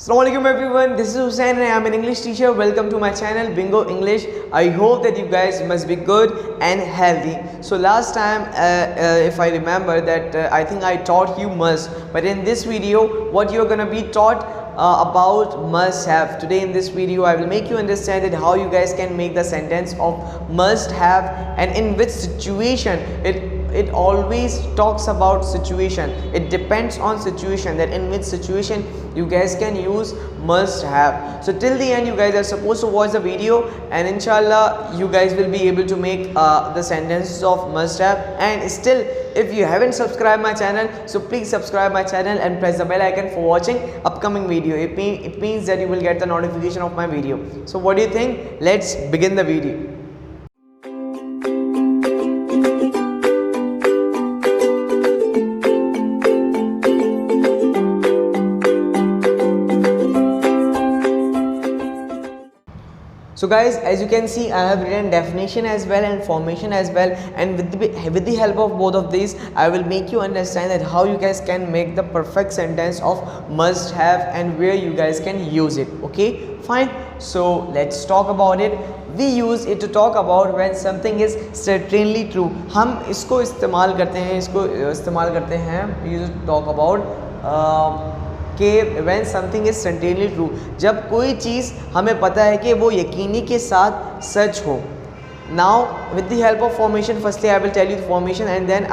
Assalamualaikum everyone, this is Hussein and I am an English teacher. Welcome to my channel Bingo English. I hope that you guys must be good and healthy. So last time if I remember that I think I taught you must, but in this video what you're gonna be taught about must have. Today in this video I will make you understand that how you guys can make the sentence of must have and in which situation. It always talks about situation. It depends on situation, that in which situation you guys can use must have. So till the end you guys are supposed to watch the video, and inshallah you guys will be able to make the sentences of must have. And still, if you haven't subscribed my channel, so please subscribe my channel and press the bell icon for watching upcoming video. It means that you will get the notification of my video. So what do you think? Let's begin the video. So guys, as you can see, I have written definition as well and formation as well, and with the help of both of these I will make you understand that how you guys can make the perfect sentence of must have and where you guys can use it. Okay, fine. So let's talk about it. We use it to talk about when something is certainly true. हम इसको इस्तेमाल करते हैं we use to talk about कि when something is certainly true, जब कोई चीज़ हमें पता है कि वो यकीनी के साथ सच हो. Now with the help of formation, firstly I will tell you the formation and then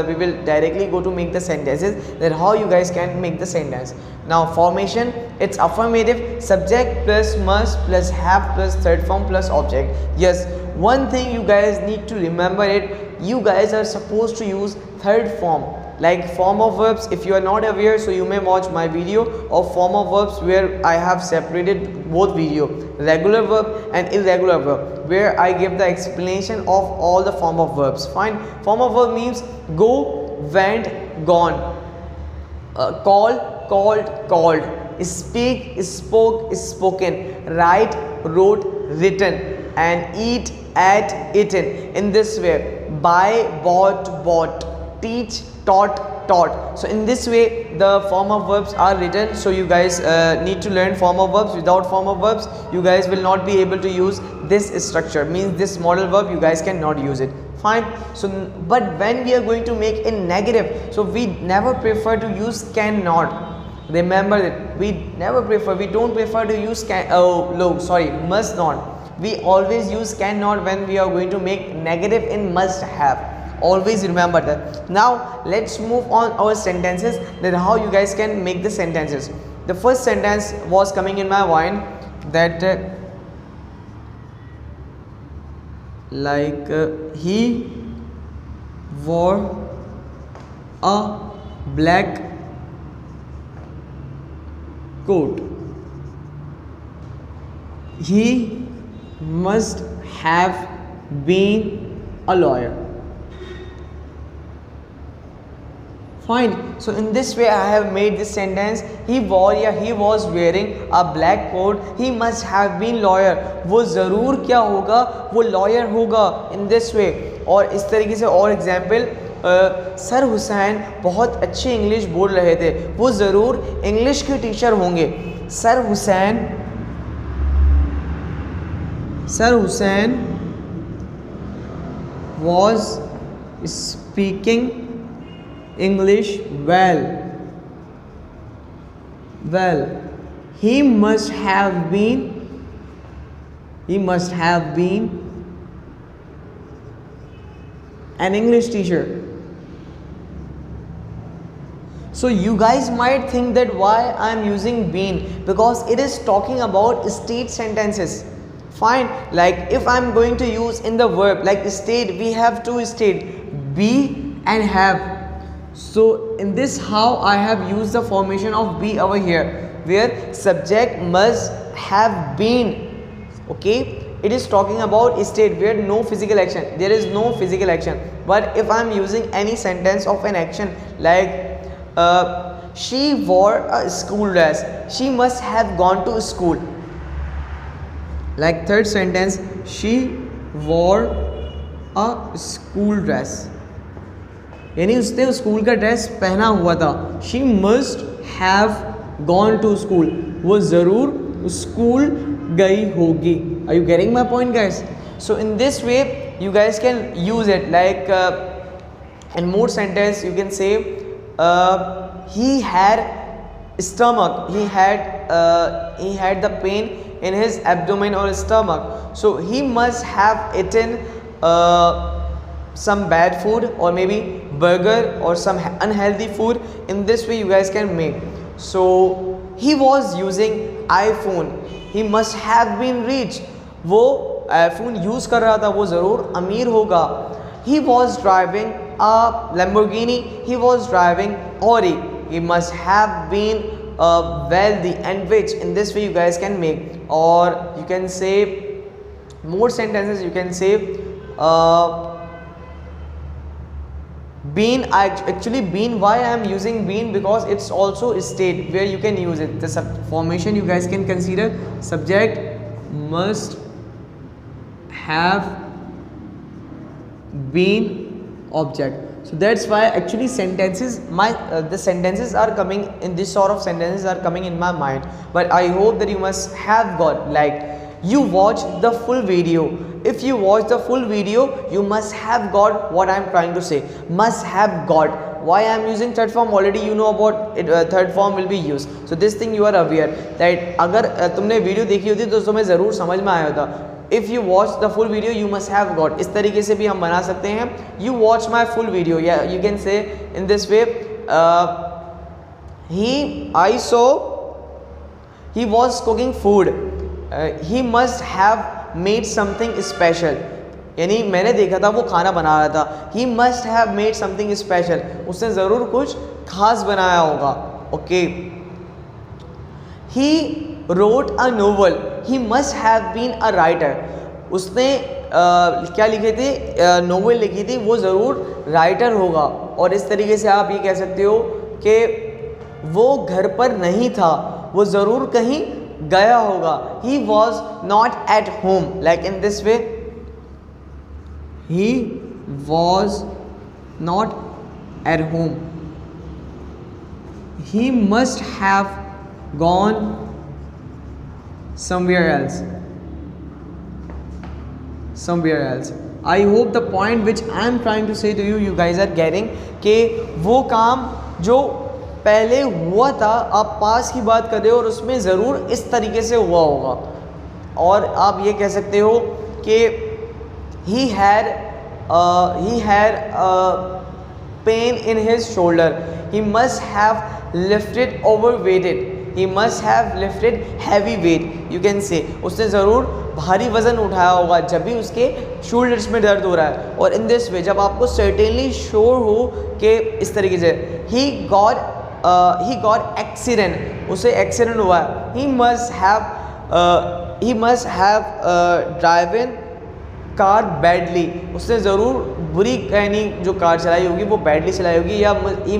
we will directly go to make the sentences, that how you guys can make the sentence. Now formation, it's affirmative, subject plus must plus have plus third form plus object. Yes, one thing you guys need to remember it, you guys are supposed to use third form. Like form of verbs, if you are not aware, so you may watch my video of form of verbs where I have separated both video, regular verb and irregular verb, where I give the explanation of all the form of verbs. Fine. Form of verb means go, went, gone, call, called, called, speak, spoke, spoken, write, wrote, written, and eat, ate, eaten. In this way, buy, bought, bought, teach, taught, taught. So in this way the form of verbs are written. So you guys need to learn form of verbs. Without form of verbs you guys will not be able to use this structure, means this modal verb you guys cannot use it. Fine. So but when we are going to make in negative, so we never prefer to use cannot. Remember that we don't prefer to use must not. We always use cannot when we are going to make negative in must have. Always remember that. Now let's move on our sentences, that how you guys can make the sentences. The first sentence was coming in my mind, that he wore a black coat. He must have been a lawyer. Fine. So in this way I have made this sentence. He was wearing a black coat. He must have been lawyer. वो ज़रूर क्या होगा, वो lawyer होगा. In this way. और इस तरीके से और example, सर हुसैन बहुत अच्छे इंग्लिश बोल रहे थे, वो ज़रूर इंग्लिश के टीचर होंगे. Sir Hussain was speaking English well. He must have been an English teacher. So you guys might think that why I am using been, because it is talking about state sentences. Fine. Like if I am going to use in the verb, like state, we have two state, be and have. So in this how I have used the formation of be over here, where subject must have been. Okay, it is talking about state where no physical action, there is no physical action. But if I am using any sentence of an action, like she wore a school dress, she must have gone to school. Like third sentence, she wore a school dress. यानी उसने school का dress पहना हुआ था. She must have gone to school. वो ज़रूर school गई होगी. Are you getting my point, guys? So in this way you guys can use it like in more sentence you can say he had stomach, he had the pain in his abdomen or stomach, so he must have eaten some bad food or maybe burger or some unhealthy food. In this way you guys can make. So he was using iPhone, he must have been rich, वो iPhone use कर रहा था, वो ज़रूर अमीर होगा. He was driving a Lamborghini, he was driving Audi, he must have been wealthy and rich. In this way you guys can make. Or you can say more sentences, you can say been. Actually been, why I am using been, because it's also a state where you can use it. The formation you guys can consider, subject must have been object. So that's why actually sentences, the sentences are coming in this sort of sentences are coming in my mind. But I hope that you must have got, like, you watch the full video. If you watch the full video, you must have got what I am trying to say. Must have got. Why I am using third form, already you know about it, third form will be used. So this thing you are aware that अगर तुमने video देखी होती तो तुम्हें ज़रूर समझ में आया होता. If you watch the full video, you must have got. इस तरीके से भी हम बना सकते हैं. You watch my full video. Yeah, you can say in this way. I saw he was cooking food. He must have made something special. यानी मैंने देखा था वो खाना बना रहा था. He must have made something special. उसने ज़रूर कुछ खास बनाया होगा. Okay. He wrote a novel. He must have been a writer. उसने क्या लिखे थे, नोवेल लिखी थी, वो ज़रूर राइटर होगा. और इस तरीके से आप ये कह सकते हो कि वो घर पर नहीं था, वो ज़रूर कहीं गया होगा. He was not at home. Like in this way, he was not at home. He must have gone somewhere else. I hope the point which I am trying to say to you, you guys are getting कि वो काम जो पहले हुआ था, आप पास की बात कर रहे हो और उसमें ज़रूर इस तरीके से हुआ होगा. और आप ये कह सकते हो कि he had pain in his shoulder. He must have lifted overweighted. He must have lifted heavy weight. You can say उसने ज़रूर भारी वज़न उठाया होगा जब भी उसके शोल्डर्स में दर्द हो रहा है. और इन दिस वे जब आपको सर्टेनली श्योर हो कि इस तरीके से he got accident, उसे एक्सीडेंट हुआ है. He must have driven car badly. उसने ज़रूर बुरी यानी जो कार चलाई होगी वो बैडली चलाई होगी. या he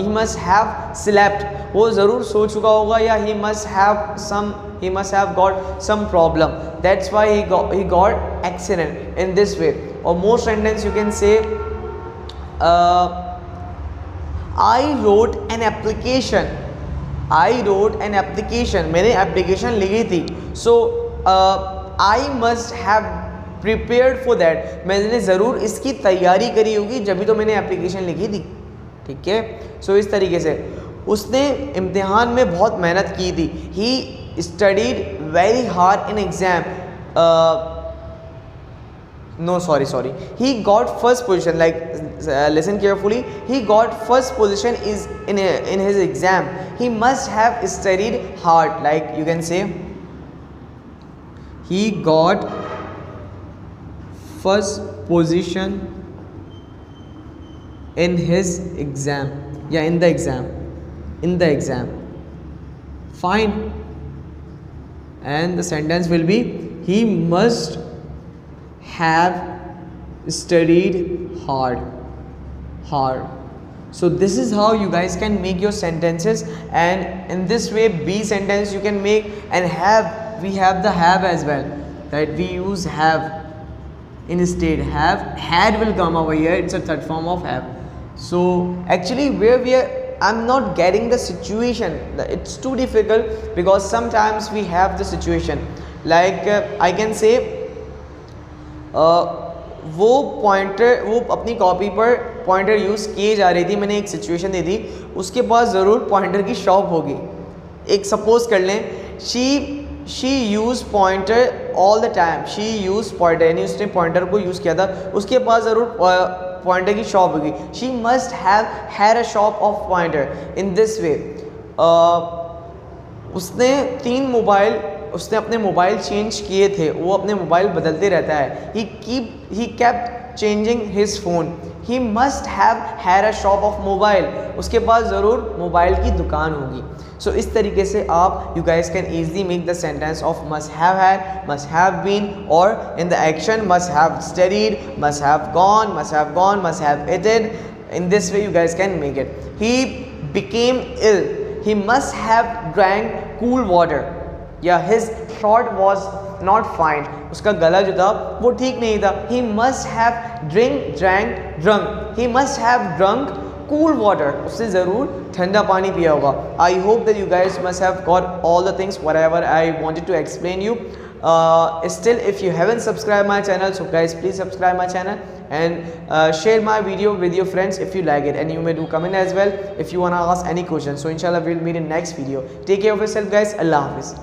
must have slept, वो ज़रूर सो चुका होगा. या he must have got some problem. That's why he got accident. In this way. Or more sentence you can say I wrote an application. मैंने एप्लीकेशन लिखी थी. So I must have prepared for that. मैंने ज़रूर इसकी तैयारी करी होगी जब भी तो मैंने एप्लीकेशन लिखी थी. ठीक है. सो इस तरीके से उसने इम्तिहान में बहुत मेहनत की थी. He studied very hard in exam. Sorry. He got first position. Like listen carefully. He got first position is in his exam. He must have studied hard. Like you can say he got first position in his exam. Yeah, in the exam. Fine. And the sentence will be he must have studied hard. So this is how you guys can make your sentences. And in this way be sentence you can make. And we have the have as well, right? We use have instead. Had will come over here. It's a third form of have. So actually where I'm not getting the situation. It's too difficult because sometimes we have the situation like I can say वो pointer, वो अपनी copy पर pointer use किए जा रही थी, मैंने एक सिचुएशन दी थी, उसके पास ज़रूर पॉइंटर की शॉप होगी. एक सपोज कर लें, she use pointer all the time, she use pointer, यानी उसने पॉइंटर को यूज़ किया था, उसके पास ज़रूर पॉइंटर की शॉप होगी. She must have had a shop of pointer. In this way उसने अपने मोबाइल चेंज किए थे, वो अपने मोबाइल बदलते रहता है. He kept changing his phone. He must have had a shop of mobile. उसके पास ज़रूर मोबाइल की दुकान होगी. सो इस तरीके से आप you guys can easily make the sentence of must have had, must have been, और in the action must have studied, must have gone, must have eaten. In this way you guys can make it. He became ill. He must have drank cool water. Yeah, his throat was not fine. उसका गला जो था वो ठीक नहीं था. He must have drunk. He must have drunk cool water. उसने ज़रूर ठंडा पानी पिया होगा. I hope that you guys must have got all the things whatever I wanted to explain you. Still, if you haven't subscribed my channel, so guys please subscribe my channel and share my video with your friends if you like it, and you may do comment as well if you wanna ask any questions. So inshallah we'll meet in next video. Take care of yourself guys. Allah Hafiz.